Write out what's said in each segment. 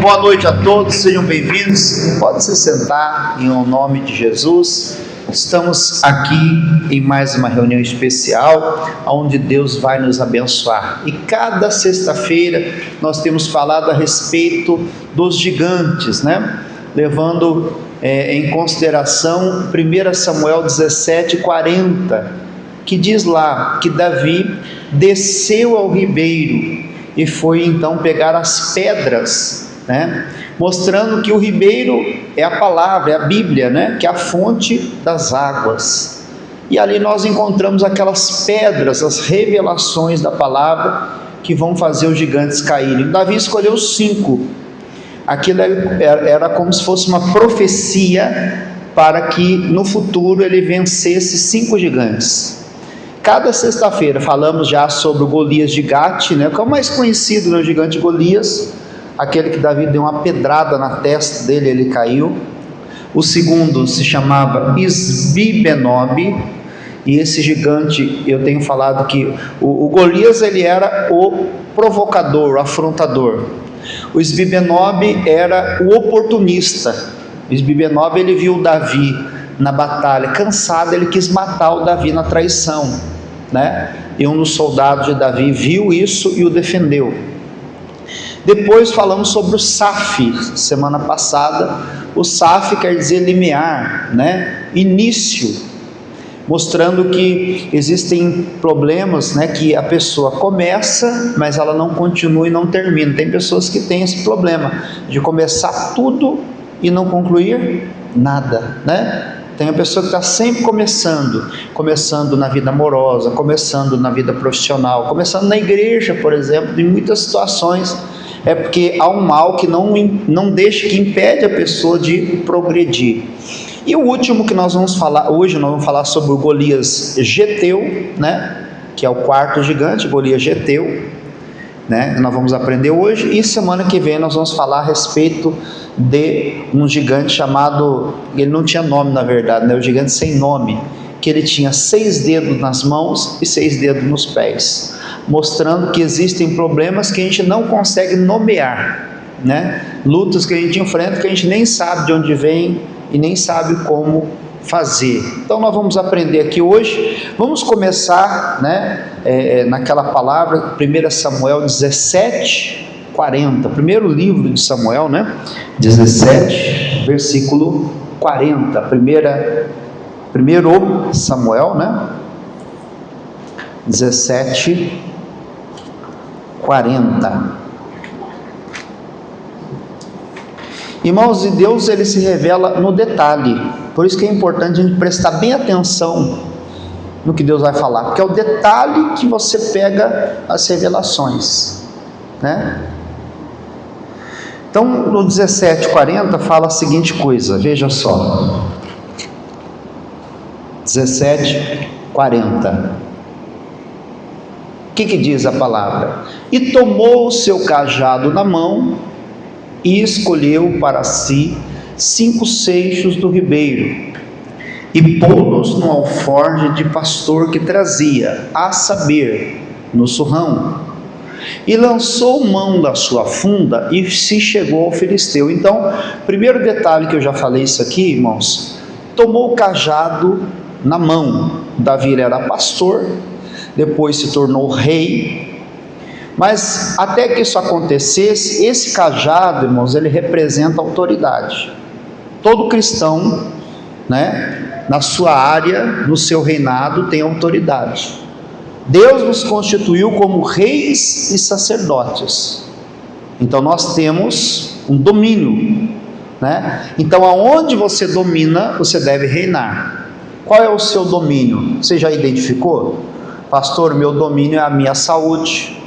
boa noite a todos, sejam bem-vindos. Pode se sentar em nome de Jesus. Estamos aqui em mais uma reunião especial, onde Deus vai nos abençoar. E cada sexta-feira nós temos falado a respeito dos gigantes, né? Levando em consideração 1 Samuel 17:40, que diz lá que Davi desceu ao ribeiro e foi então pegar as pedras, né? Mostrando que o ribeiro é a palavra, é a Bíblia, né? Que é a fonte das águas. E ali nós encontramos aquelas pedras, as revelações da palavra que vão fazer os gigantes caírem. Davi escolheu 5. Aquilo era como se fosse uma profecia para que no futuro ele vencesse 5 gigantes. Cada sexta-feira falamos já sobre o Golias de Gate, né? Que é o mais conhecido, né? O gigante Golias, aquele que Davi deu uma pedrada na testa dele, ele caiu. O segundo se chamava Isbi-Benob, e esse gigante, eu tenho falado que o Golias ele era o provocador, o afrontador. O Isbi-Benob era o oportunista. O Isbi-Benob ele viu Davi na batalha, cansado, ele quis matar o Davi na traição, né? E um dos soldados de Davi viu isso e o defendeu. Depois falamos sobre o Saf, semana passada. O Saf quer dizer limiar, né? Início, mostrando que existem problemas, né? Que a pessoa começa, mas ela não continua e não termina. Tem pessoas que têm esse problema de começar tudo e não concluir nada, né? Tem a pessoa que está sempre começando na vida amorosa, começando na vida profissional, começando na igreja, por exemplo. Em muitas situações é porque há um mal que não deixa, que impede a pessoa de progredir. E o último que nós vamos falar hoje, nós vamos falar sobre o Golias Geteu, né? Que é o quarto gigante, Golias Geteu, né? Nós vamos aprender hoje, e semana que vem nós vamos falar a respeito de um gigante chamado, ele não tinha nome na verdade, né? O gigante sem nome, que ele tinha 6 dedos nas mãos e 6 dedos nos pés, mostrando que existem problemas que a gente não consegue nomear, né? Lutas que a gente enfrenta que a gente nem sabe de onde vem e nem sabe como fazer. Então nós vamos aprender aqui hoje. Vamos começar, né, naquela palavra, 1 Samuel 17:40, primeiro livro de Samuel, né? 17, versículo 40. Primeiro Samuel, né? 17:40. Irmãos, e Deus ele se revela no detalhe. Por isso que é importante a gente prestar bem atenção no que Deus vai falar, porque é o detalhe que você pega as revelações, né? Então no 17:40 fala a seguinte coisa, veja só, 17:40, o que diz a palavra? E tomou o seu cajado na mão e escolheu para si 5 seixos do ribeiro e pô-los no alforje de pastor que trazia, a saber, no surrão, e lançou mão da sua funda e se chegou ao filisteu. Então, primeiro detalhe que eu já falei isso aqui, irmãos, tomou o cajado na mão. Davi era pastor, depois se tornou rei. Mas até que isso acontecesse, esse cajado, irmãos, ele representa autoridade. Todo cristão, né, na sua área, no seu reinado, tem autoridade. Deus nos constituiu como reis e sacerdotes. Então nós temos um domínio, né? Então aonde você domina, você deve reinar. Qual é o seu domínio? Você já identificou? Pastor, meu domínio é a minha saúde,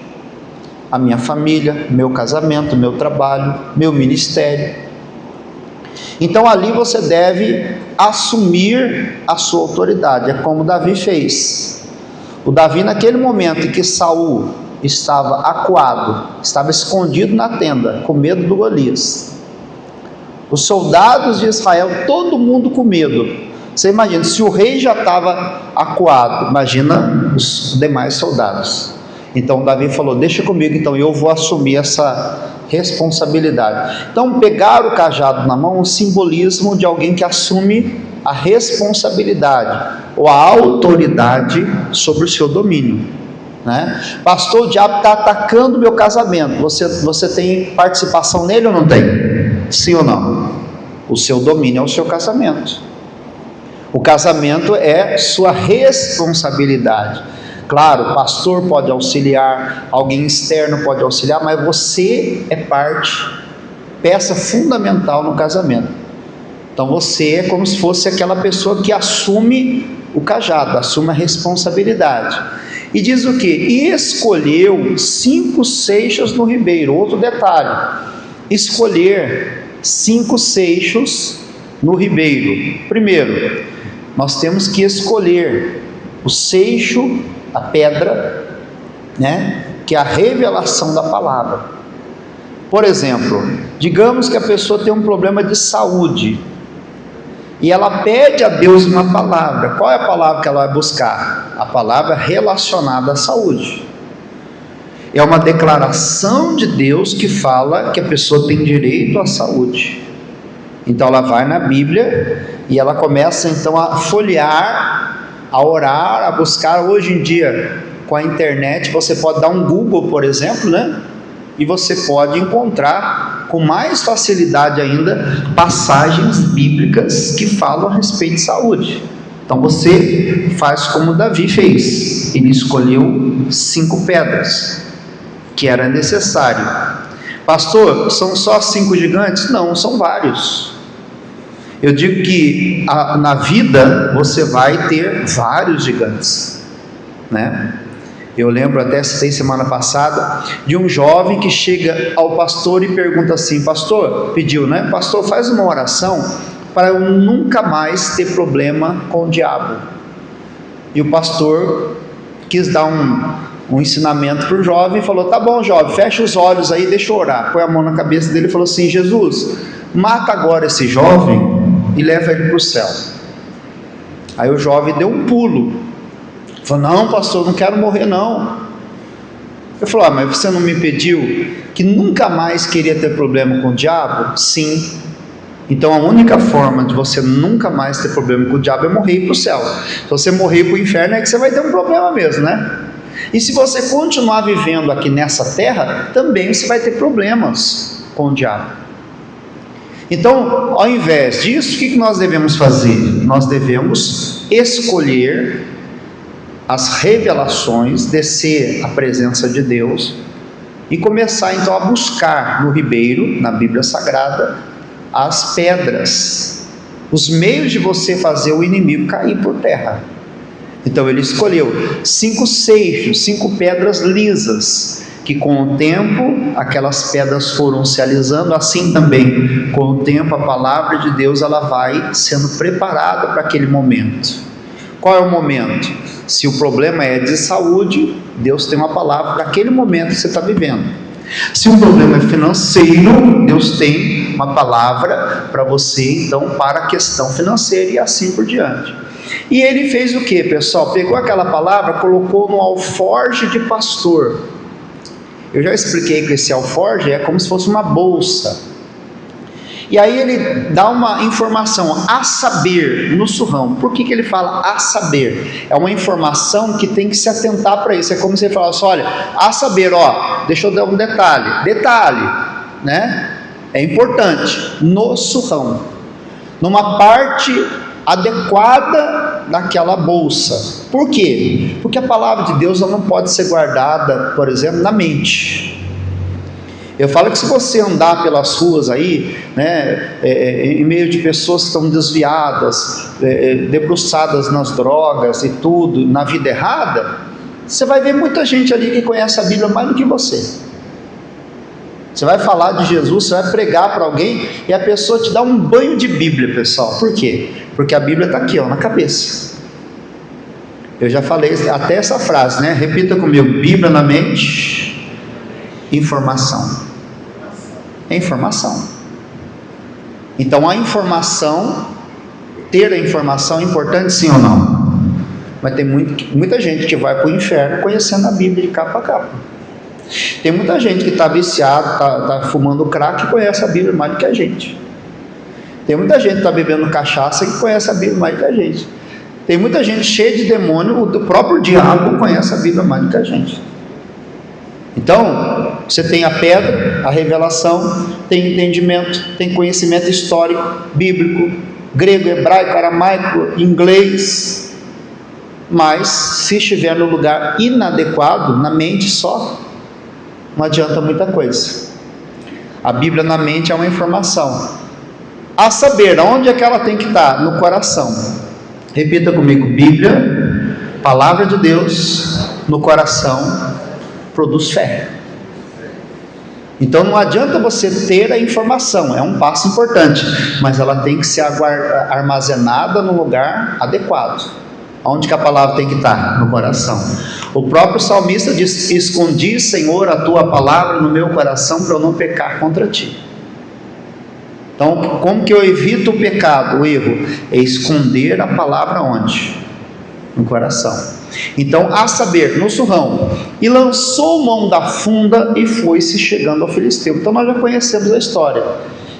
a minha família, meu casamento, meu trabalho, meu ministério. Então ali você deve assumir a sua autoridade. É como Davi fez. O Davi, naquele momento em que Saul estava acuado, estava escondido na tenda, com medo do Golias, os soldados de Israel, todo mundo com medo. Você imagina, se o rei já estava acuado, imagina os demais soldados. Então Davi falou, deixa comigo, então eu vou assumir responsabilidade. Então, pegar o cajado na mão é um simbolismo de alguém que assume a responsabilidade ou a autoridade sobre o seu domínio, né? Pastor, o diabo está atacando o meu casamento. Você tem participação nele ou não tem? Sim ou não? O seu domínio é o seu casamento. O casamento é sua responsabilidade. Claro, o pastor pode auxiliar, alguém externo pode auxiliar, mas você é peça fundamental no casamento. Então você é como se fosse aquela pessoa que assume o cajado, assume a responsabilidade. E diz o quê? E escolheu 5 seixos no ribeiro. Outro detalhe: escolher 5 seixos no ribeiro. Primeiro, nós temos que escolher o seixo, a pedra, né, que é a revelação da palavra. Por exemplo, digamos que a pessoa tem um problema de saúde e ela pede a Deus uma palavra. Qual é a palavra que ela vai buscar? A palavra relacionada à saúde. É uma declaração de Deus que fala que a pessoa tem direito à saúde. Então ela vai na Bíblia e ela começa então a folhear, a orar, a buscar. Hoje em dia, com a internet, você pode dar um Google, por exemplo, né? E você pode encontrar com mais facilidade ainda passagens bíblicas que falam a respeito de saúde. Então você faz como Davi fez. Ele escolheu 5 pedras que era necessário. Pastor, são só 5 gigantes? Não, são vários. Eu digo que na vida você vai ter vários gigantes, né? Eu lembro, até citei semana passada, de um jovem que chega ao pastor e pergunta assim: pastor, pediu, né? Pastor, faz uma oração para eu nunca mais ter problema com o diabo. E o pastor quis dar um ensinamento para o jovem e falou: tá bom, jovem, fecha os olhos aí, deixa eu orar. Põe a mão na cabeça dele e falou assim: Jesus, mata agora esse jovem e leva ele para o céu. Aí o jovem deu um pulo. Falou: não, pastor, não quero morrer não. Eu falei: mas você não me pediu que nunca mais queria ter problema com o diabo? Sim. Então a única forma de você nunca mais ter problema com o diabo é morrer e ir para o céu. Se você morrer para o inferno é que você vai ter um problema mesmo, né? E se você continuar vivendo aqui nessa terra, também você vai ter problemas com o diabo. Então, ao invés disso, o que nós devemos fazer? Nós devemos escolher as revelações, descer à presença de Deus e começar então a buscar no ribeiro, na Bíblia Sagrada, as pedras, os meios de você fazer o inimigo cair por terra. Então ele escolheu 5 seixos, 5 pedras lisas, que com o tempo aquelas pedras foram se alisando. Assim também, com o tempo, a palavra de Deus ela vai sendo preparada para aquele momento. Qual é o momento? Se o problema é de saúde, Deus tem uma palavra para aquele momento que você está vivendo. Se o problema é financeiro, Deus tem uma palavra para você, então, para a questão financeira, e assim por diante. E ele fez o que, pessoal? Pegou aquela palavra, colocou no alforje de pastor. Eu já expliquei que esse alforje é como se fosse uma bolsa. E aí ele dá uma informação, a saber, no surrão. Por que ele fala a saber? É uma informação que tem que se atentar para isso. É como se ele falasse: olha, a saber, deixa eu dar um detalhe, né? É importante, no surrão, numa parte adequada daquela bolsa. Por quê? Porque a palavra de Deus ela não pode ser guardada, por exemplo, na mente. Eu falo que se você andar pelas ruas aí, né, em meio de pessoas que estão desviadas, debruçadas nas drogas e tudo, na vida errada, você vai ver muita gente ali que conhece a Bíblia mais do que você. Você vai falar de Jesus, você vai pregar para alguém e a pessoa te dá um banho de Bíblia, pessoal. Por quê? Porque a Bíblia está aqui, na cabeça. Eu já falei até essa frase, né? Repita comigo: Bíblia na mente, informação. É informação. Então a informação, ter a informação é importante, sim ou não? Mas tem muita gente que vai para o inferno conhecendo a Bíblia de capa a capa. Tem muita gente que está viciado, está fumando crack e conhece a Bíblia mais do que a gente. Tem muita gente que está bebendo cachaça e conhece a Bíblia mais do que a gente. Tem muita gente cheia de demônio, o próprio diabo conhece a Bíblia mais do que a gente. Então, você tem a pedra, a revelação, tem entendimento, tem conhecimento histórico, bíblico, grego, hebraico, aramaico, inglês. Mas, se estiver no lugar inadequado, na mente só, não adianta muita coisa. A Bíblia na mente é uma informação. A saber, onde é que ela tem que estar? No coração. Repita comigo: Bíblia, palavra de Deus, no coração, produz fé. Então não adianta você ter a informação, é um passo importante, mas ela tem que ser armazenada no lugar adequado. Onde que a palavra tem que estar? No coração. O próprio salmista diz: escondi, Senhor, a tua palavra no meu coração para eu não pecar contra ti. Então, como que eu evito o pecado, o erro? É esconder a palavra onde? No coração. Então, a saber, no surrão, e lançou mão da funda e foi-se chegando ao filisteu. Então nós já conhecemos a história.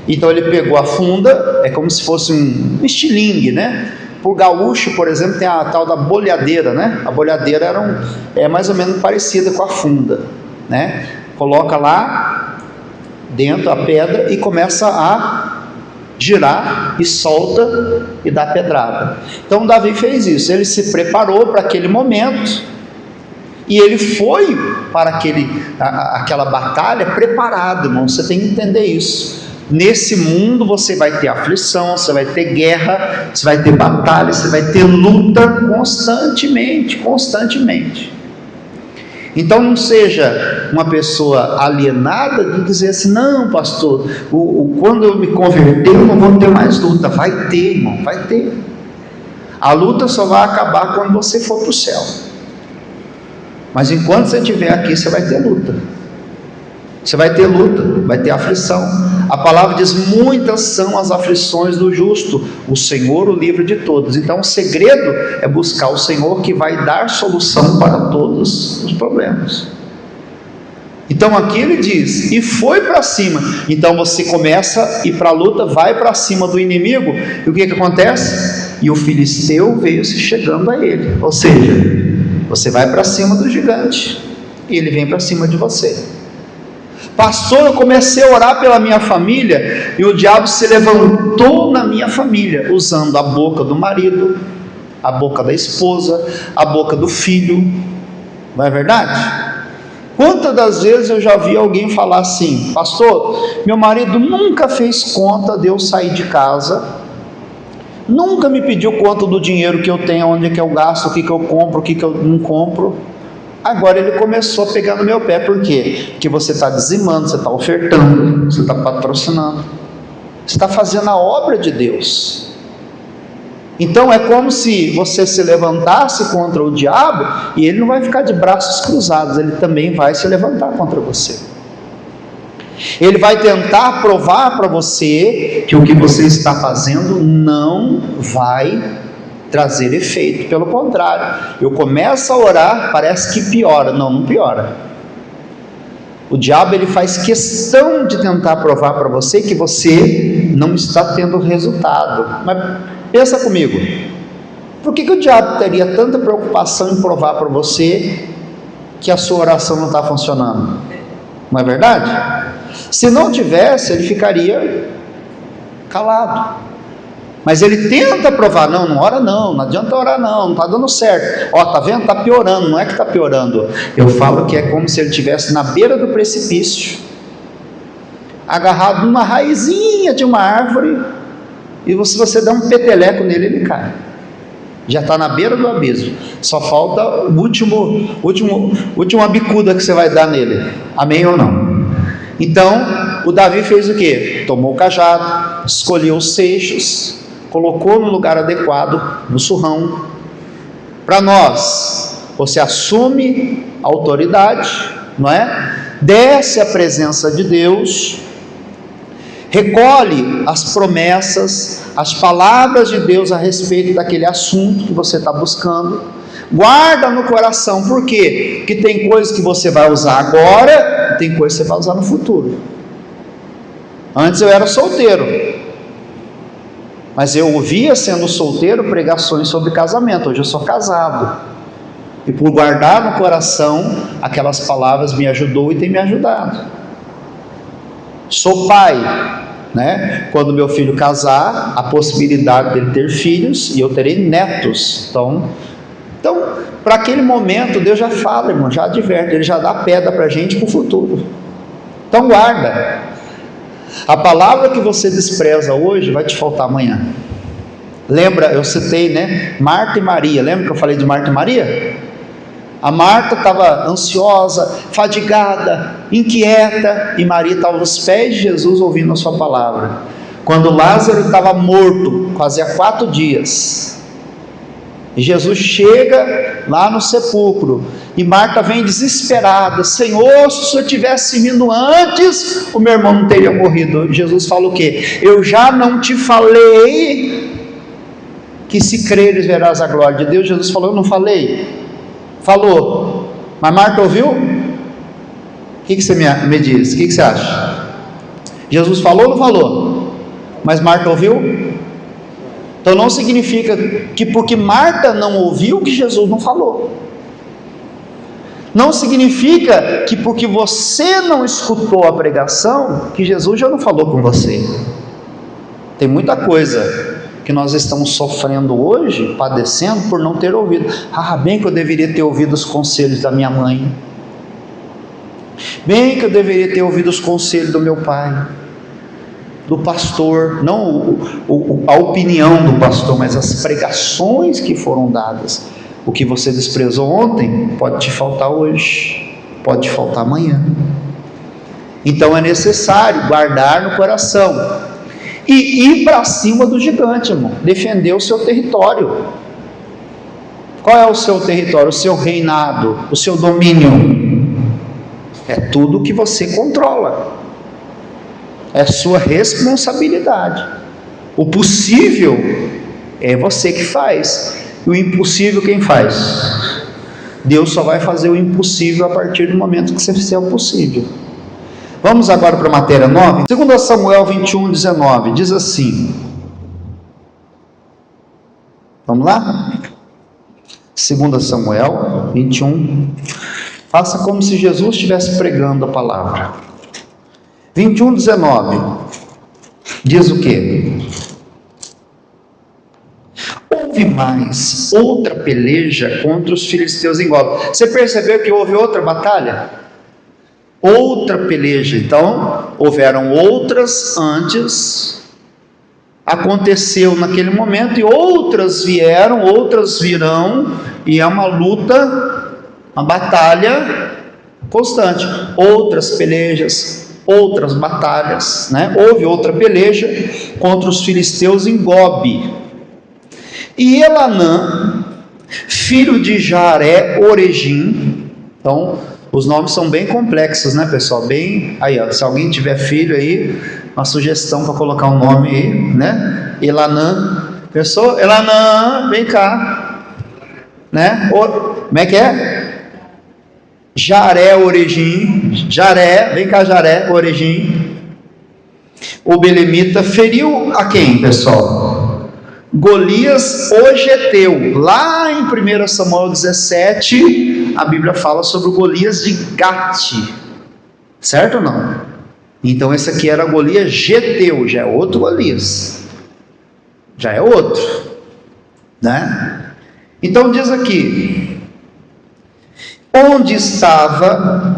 Então ele pegou a funda, é como se fosse um estilingue, né? Por gaúcho, por exemplo, tem a tal da bolhadeira, né? A bolhadeira é mais ou menos parecida com a funda, né? Coloca lá dentro a pedra e começa a girar e solta e dá pedrada. Então Davi fez isso, ele se preparou para aquele momento e ele foi para aquela batalha preparado, irmão. Você tem que entender isso. Nesse mundo você vai ter aflição, você vai ter guerra, você vai ter batalha, você vai ter luta constantemente. Então não seja uma pessoa alienada de dizer assim: não, pastor, quando eu me converter eu não vou ter mais luta. Vai ter, irmão, vai ter. A luta só vai acabar quando você for para o céu. Mas enquanto você estiver aqui, você vai ter luta. Você vai ter luta, vai ter aflição. A palavra diz: muitas são as aflições do justo, o Senhor o livra de todos. Então o segredo é buscar o Senhor, que vai dar solução para todos os problemas. Então aqui ele diz: e foi para cima. Então você começa a ir para a luta, vai para cima do inimigo, e o que acontece? E o filisteu veio se chegando a ele. Ou seja, você vai para cima do gigante e ele vem para cima de você. Pastor, eu comecei a orar pela minha família e o diabo se levantou na minha família, usando a boca do marido, a boca da esposa, a boca do filho. Não é verdade? Quantas das vezes eu já vi alguém falar assim: pastor, meu marido nunca fez conta de eu sair de casa, nunca me pediu conta do dinheiro que eu tenho, onde é que eu gasto, o que eu compro, o que eu não compro. Agora ele começou a pegar no meu pé. Por quê? Porque você está dizimando, você está ofertando, você está patrocinando, você está fazendo a obra de Deus. Então é como se você se levantasse contra o diabo, e ele não vai ficar de braços cruzados, ele também vai se levantar contra você. Ele vai tentar provar para você que o que você está fazendo não vai trazer efeito. Pelo contrário, eu começo a orar, parece que piora. Não piora. O diabo, ele faz questão de tentar provar para você que você não está tendo resultado. Mas pensa comigo, por que o diabo teria tanta preocupação em provar para você que a sua oração não está funcionando? Não é verdade? Se não tivesse, ele ficaria calado. Mas ele tenta provar: não ora não adianta orar não está dando certo. Ó, tá vendo? Está piorando. Não é que está piorando, eu falo que é como se ele estivesse na beira do precipício, agarrado numa raizinha de uma árvore, e se você der um peteleco nele, ele cai. Já está na beira do abismo, só falta o última bicuda que você vai dar nele. Amém ou não? Então o Davi fez o que? Tomou o cajado, escolheu os seixos, colocou no lugar adequado, no surrão. Para nós, você assume a autoridade, não é? Desce à presença de Deus, recolhe as promessas, as palavras de Deus a respeito daquele assunto que você está buscando, Guarda no coração, por quê? Porque tem coisas que você vai usar agora, e tem coisas que você vai usar no futuro. Antes eu era solteiro, mas eu ouvia, sendo solteiro, pregações sobre casamento. Hoje eu sou casado, e por guardar no coração aquelas palavras me ajudou e tem me ajudado. Sou pai, né? Quando meu filho casar, a possibilidade dele ter filhos, e eu terei netos. Então para aquele momento, Deus já fala, irmão, já adverte, Ele já dá pedra para a gente para o futuro. Então guarda. A palavra que você despreza hoje vai te faltar amanhã. Lembra, eu citei, né? Marta e Maria. Lembra que eu falei de Marta e Maria? A Marta estava ansiosa, fadigada, inquieta, e Maria estava aos pés de Jesus ouvindo a sua palavra. Quando Lázaro estava morto, fazia 4 dias, e Jesus chega lá no sepulcro, e Marta vem desesperada: Senhor, se o Senhor tivesse vindo antes, o meu irmão não teria morrido. Jesus fala o quê? Eu já não te falei que se creres verás a glória de Deus? Jesus falou: eu não falei? Falou, mas Marta ouviu? O que você me diz? O que você acha? Jesus falou ou não falou? Mas Marta ouviu? Então não significa que porque Marta não ouviu que Jesus não falou. Não significa que porque você não escutou a pregação, que Jesus já não falou com você. Tem muita coisa que nós estamos sofrendo hoje, padecendo, por não ter ouvido. Bem que eu deveria ter ouvido os conselhos da minha mãe. Bem que eu deveria ter ouvido os conselhos do meu pai, do pastor, não a opinião do pastor, mas as pregações que foram dadas. O que você desprezou ontem, pode te faltar hoje, pode te faltar amanhã. Então é necessário guardar no coração, e ir para cima do gigante, irmão, defender o seu território. Qual é o seu território? O seu reinado, o seu domínio, é tudo que você controla. É sua responsabilidade. O possível é você que faz, e o impossível quem faz? Deus só vai fazer o impossível a partir do momento que você fizer o possível. Vamos agora para a matéria 9. 2 Samuel 21:19 diz assim. Vamos lá? 2 Samuel 21. Faça como se Jesus estivesse pregando a palavra. 21:19 diz o quê? Houve mais outra peleja contra os filisteus em Gob. Você percebeu que houve outra batalha? Outra peleja. Então houveram outras antes, aconteceu naquele momento, e outras vieram, outras virão, e é uma luta, uma batalha constante. Outras pelejas, outras batalhas, né? Houve outra peleja contra os filisteus em Gob. E Elanã, filho de Jaré Oregim. Então os nomes são bem complexos, né, pessoal? Bem, aí, ó, se alguém tiver filho aí, uma sugestão para colocar um nome aí, né? Elanã, pessoa, Elanã, vem cá, né? Como é que é? Jaré Oregim, Jaré, vem cá, Jaré Oregim. O belemita feriu a quem, pessoal? Golias o geteu. Lá em 1 Samuel 17, a Bíblia fala sobre o Golias de Gate, certo ou não? Então esse aqui era Golias geteu, já é outro Golias, já é outro, né? Então diz aqui, onde estava,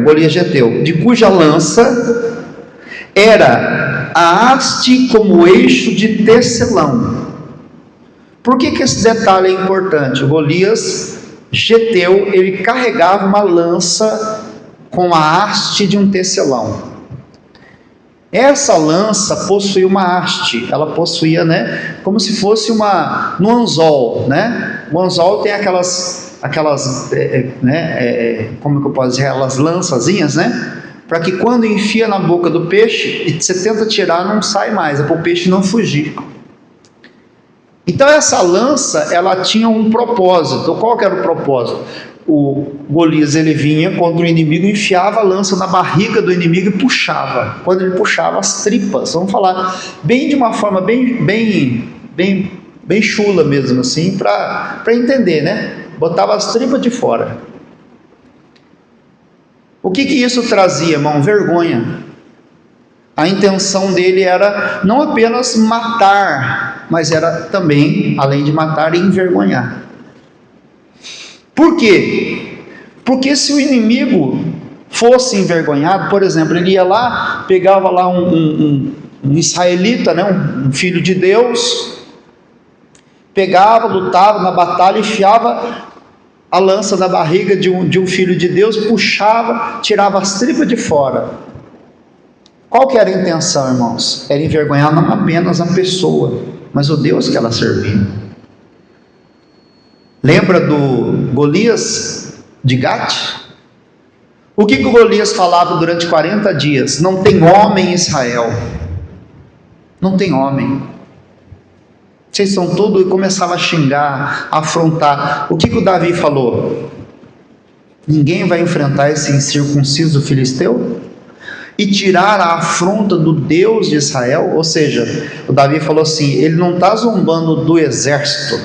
Golias geteu, de cuja lança era a haste como eixo de tecelão. Por que esse detalhe é importante? O Golias geteu, ele carregava uma lança com a haste de um tecelão. Essa lança possuía uma haste, ela possuía, né, como se fosse no anzol, né? O anzol tem aquelas como que eu posso dizer, aquelas lançazinhas, né? Para que quando enfia na boca do peixe e você tenta tirar, não sai mais, é para o peixe não fugir. Então essa lança, ela tinha um propósito. Qual que era o propósito? O Golias, ele vinha contra o inimigo, enfiava a lança na barriga do inimigo e puxava. Quando ele puxava as tripas, vamos falar bem de uma forma bem chula mesmo assim, para entender, né? Botava as tripas de fora. O que isso trazia, irmão? Vergonha. A intenção dele era não apenas matar, mas era também, além de matar, envergonhar. Por quê? Porque se o inimigo fosse envergonhado, por exemplo, ele ia lá, pegava lá um israelita, né, um filho de Deus, pegava, lutava na batalha, enfiava a lança na barriga de um filho de Deus, puxava, tirava as tripas de fora. Qual que era a intenção, irmãos? Era envergonhar não apenas a pessoa, mas o Deus que ela servia. Lembra do Golias de Gate? O que o Golias falava durante 40 dias? Não tem homem em Israel. Não tem homem. Vocês são todos, e começava a xingar, a afrontar. O que o Davi falou? Ninguém vai enfrentar esse incircunciso filisteu e tirar a afronta do Deus de Israel. Ou seja, o Davi falou assim, ele não está zombando do exército,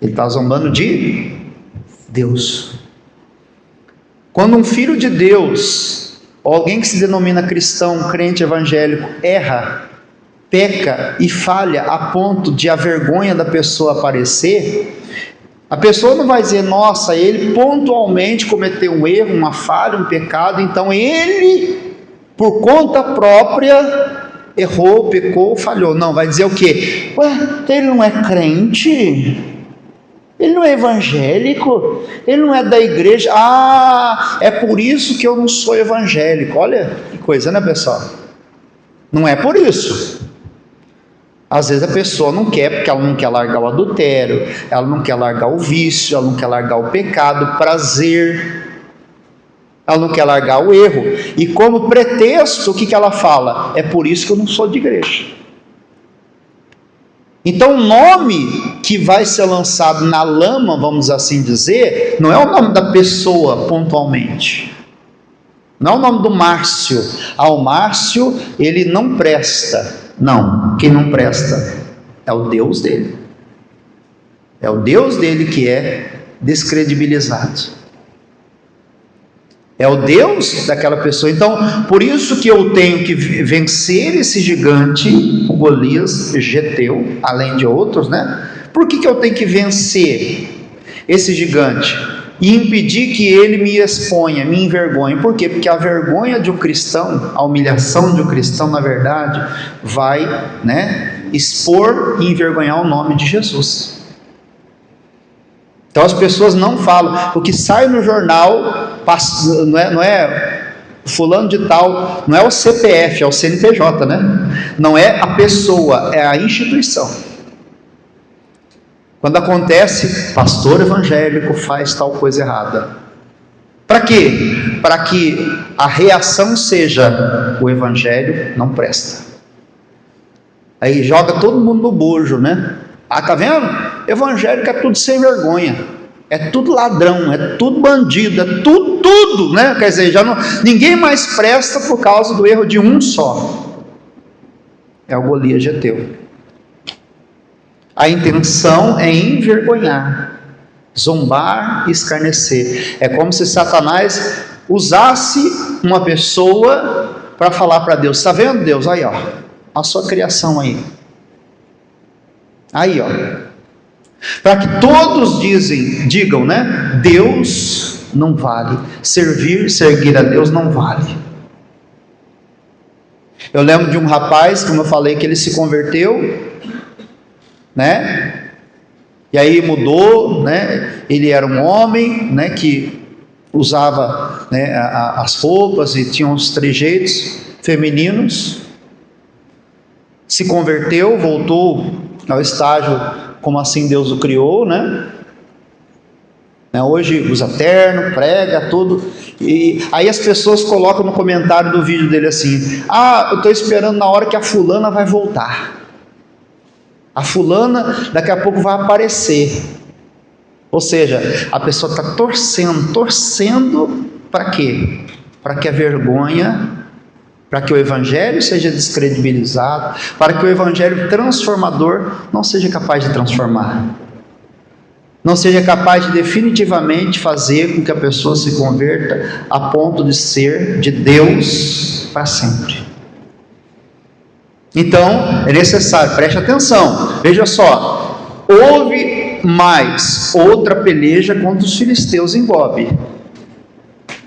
ele está zombando de Deus. Quando um filho de Deus, ou alguém que se denomina cristão, crente evangélico, erra, peca e falha a ponto de a vergonha da pessoa aparecer, a pessoa não vai dizer, nossa, ele pontualmente cometeu um erro, uma falha, um pecado, então ele, por conta própria, errou, pecou, falhou. Não, vai dizer o quê? Ué, ele não é crente? Ele não é evangélico? Ele não é da igreja? Ah, é por isso que eu não sou evangélico. Olha que coisa, né, pessoal? Não é por isso. Às vezes a pessoa não quer, porque ela não quer largar o adultério, ela não quer largar o vício, ela não quer largar o pecado, o prazer, ela não quer largar o erro, e como pretexto, o que ela fala? É por isso que eu não sou de igreja. Então o nome que vai ser lançado na lama, vamos assim dizer, não é o nome da pessoa pontualmente, não é o nome do Márcio. O Márcio, ele não presta. Não, quem não presta é o Deus dele. É o Deus dele que é descredibilizado. É o Deus daquela pessoa. Então, por isso que eu tenho que vencer esse gigante, o Golias, geteu, além de outros, né? Por que eu tenho que vencer esse gigante? E impedir que ele me exponha, me envergonhe. Por quê? Porque a vergonha de um cristão, a humilhação de um cristão, na verdade, vai, né, expor e envergonhar o nome de Jesus. Então as pessoas não falam, o que sai no jornal, não é fulano de tal, não é o CPF, é o CNPJ, né? Não é a pessoa, é a instituição. Quando acontece, pastor evangélico faz tal coisa errada. Para quê? Para que a reação seja, o evangelho não presta. Aí joga todo mundo no bojo, né? Ah, tá vendo? Evangélico é tudo sem vergonha, é tudo ladrão, é tudo bandido, é tudo, né? Quer dizer, já não, ninguém mais presta por causa do erro de um só. É o Golias geteu. A intenção é envergonhar, zombar e escarnecer. É como se Satanás usasse uma pessoa para falar para Deus, está vendo, Deus? Aí, ó, a sua criação aí. Aí, ó. Para que todos digam, né? Deus não vale. Seguir a Deus não vale. Eu lembro de um rapaz, como eu falei, que ele se converteu, né? E aí mudou, né? Ele era um homem, né? Que usava, né, as roupas e tinha uns trejeitos femininos. Se converteu, voltou ao estágio como assim Deus o criou, né? Hoje usa terno, prega, tudo. E aí as pessoas colocam no comentário do vídeo dele assim: ah, eu estou esperando na hora que a fulana vai voltar. A fulana daqui a pouco vai aparecer. Ou seja, a pessoa está torcendo para quê? Para que a vergonha, para que o evangelho seja descredibilizado, para que o evangelho transformador não seja capaz de transformar, não seja capaz de definitivamente fazer com que a pessoa se converta a ponto de ser de Deus para sempre. Então, é necessário, preste atenção, veja só, houve mais outra peleja contra os filisteus em Gobe.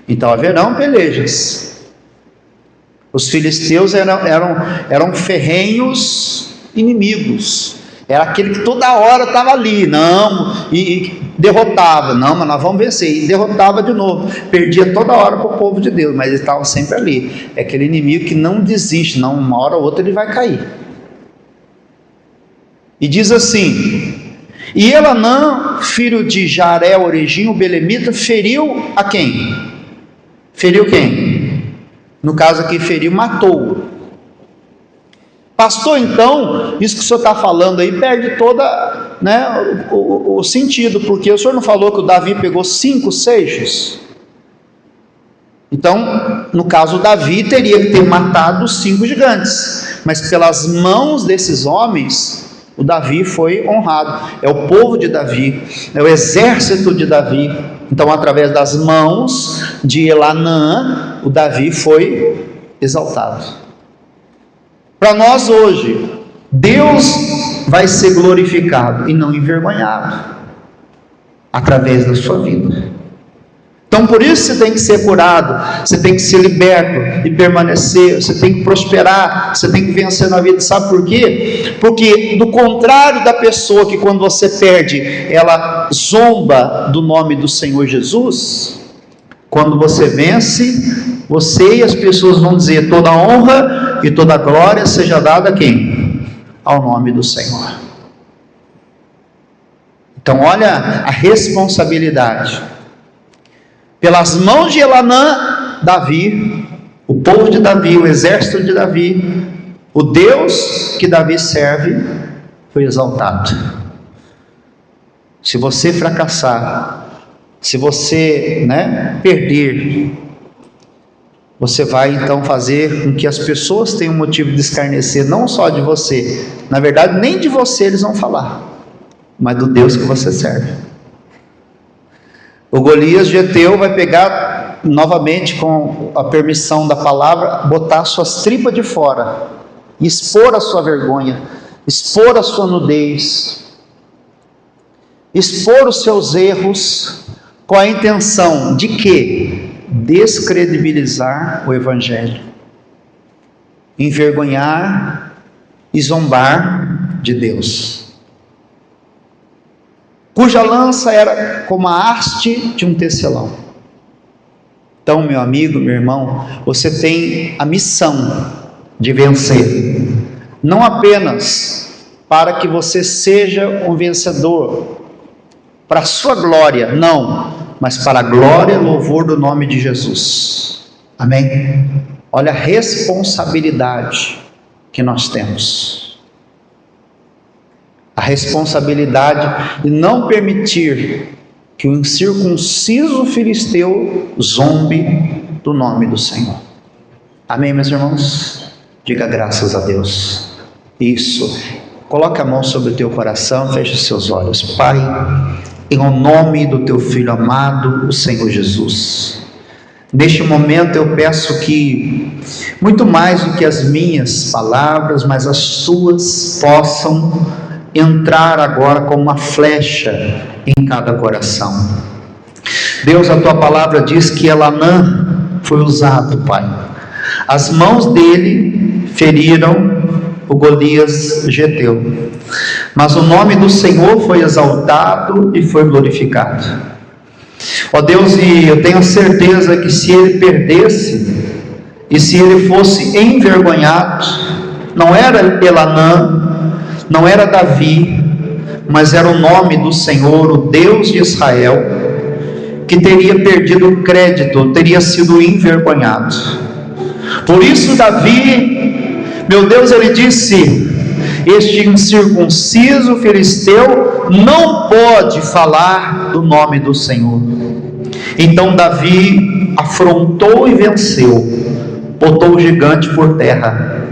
Então haverão pelejas. Os filisteus eram ferrenhos inimigos. Era aquele que toda hora estava ali, e derrotava, mas nós vamos vencer, e derrotava de novo, perdia toda hora para o povo de Deus, mas ele estava sempre ali. É aquele inimigo que não desiste, uma hora ou outra ele vai cair. E diz assim: e Elanã, filho de Jaré, Oregim, o belemita, feriu a quem? Feriu quem? No caso aqui, feriu, matou. Pastor, então, isso que o senhor está falando aí perde toda, o sentido, porque o senhor não falou que o Davi pegou 5 seixos? Então, no caso, o Davi teria que ter matado os 5 gigantes, mas pelas mãos desses homens, o Davi foi honrado. É o povo de Davi, é o exército de Davi. Então, através das mãos de Elanã, o Davi foi exaltado. Para nós hoje, Deus vai ser glorificado e não envergonhado através da sua vida. Então por isso você tem que ser curado, você tem que ser liberto e permanecer, você tem que prosperar, você tem que vencer na vida. Sabe por quê? Porque do contrário da pessoa que quando você perde, ela zomba do nome do Senhor Jesus, quando você vence, você e as pessoas vão dizer: toda honra e toda glória seja dada a quem? Ao nome do Senhor. Então olha a responsabilidade. Pelas mãos de Elanã, Davi, o povo de Davi, o exército de Davi, o Deus que Davi serve, foi exaltado. Se você fracassar, se você perder, você vai então fazer com que as pessoas tenham motivo de escarnecer, não só de você, na verdade nem de você eles vão falar, mas do Deus que você serve. O Golias geteu vai pegar novamente, com a permissão da palavra, botar suas tripas de fora, expor a sua vergonha, expor a sua nudez, expor os seus erros, com a intenção de quê? Descredibilizar o evangelho, envergonhar e zombar de Deus, cuja lança era como a haste de um tecelão. Então, meu amigo, meu irmão, você tem a missão de vencer, não apenas para que você seja um vencedor para a sua glória, não, mas para a glória e louvor do nome de Jesus. Amém? Olha a responsabilidade que nós temos. A responsabilidade de não permitir que o incircunciso filisteu zombe do nome do Senhor. Amém, meus irmãos? Diga graças a Deus. Isso. Coloque a mão sobre o teu coração, feche os seus olhos. Pai, em nome do teu Filho amado, o Senhor Jesus, neste momento eu peço que, muito mais do que as minhas palavras, mas as suas possam entrar agora como uma flecha em cada coração. Deus, a tua palavra diz que Elanã foi usado, Pai. As mãos dele feriram o Golias geteu, mas o nome do Senhor foi exaltado e foi glorificado. Ó Deus, e eu tenho certeza que se ele perdesse e se ele fosse envergonhado, não era Elanã, não era Davi, mas era o nome do Senhor, o Deus de Israel, que teria perdido o crédito, teria sido envergonhado. Por isso Davi, meu Deus, ele disse: este incircunciso filisteu não pode falar do nome do Senhor. Então Davi afrontou e venceu, botou o gigante por terra.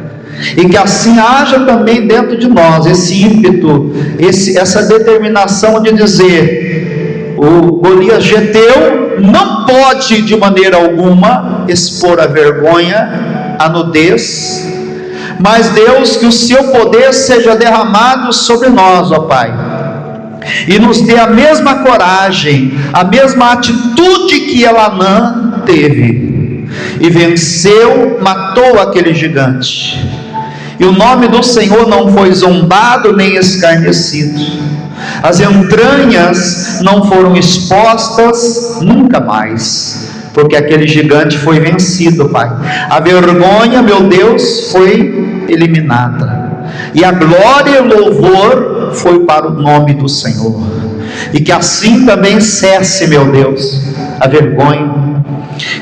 E que assim haja também dentro de nós esse ímpeto, essa determinação de dizer: o Golias geteu não pode de maneira alguma expor a vergonha, a nudez, mas Deus, que o seu poder seja derramado sobre nós, ó Pai, e nos dê a mesma coragem, a mesma atitude que Elanã teve, e venceu, matou aquele gigante, e o nome do Senhor não foi zombado nem escarnecido, as entranhas não foram expostas nunca mais, porque aquele gigante foi vencido, Pai. A vergonha, meu Deus, foi eliminada, e a glória e o louvor foi para o nome do Senhor. E que assim também cesse, meu Deus, a vergonha.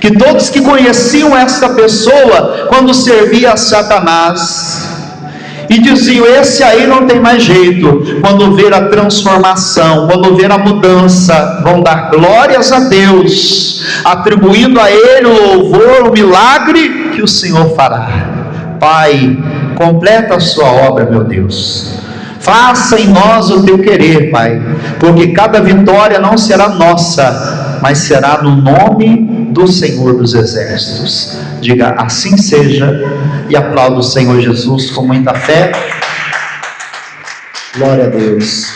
Que todos que conheciam esta pessoa quando servia a Satanás e diziam: esse aí não tem mais jeito, quando ver a transformação, quando ver a mudança, vão dar glórias a Deus, atribuindo a Ele o louvor, o milagre que o Senhor fará. Pai, completa a sua obra, meu Deus. Faça em nós o teu querer, Pai, porque cada vitória não será nossa, mas será no nome do Senhor dos Exércitos. Diga: assim seja, e aplauda o Senhor Jesus com muita fé. Glória a Deus.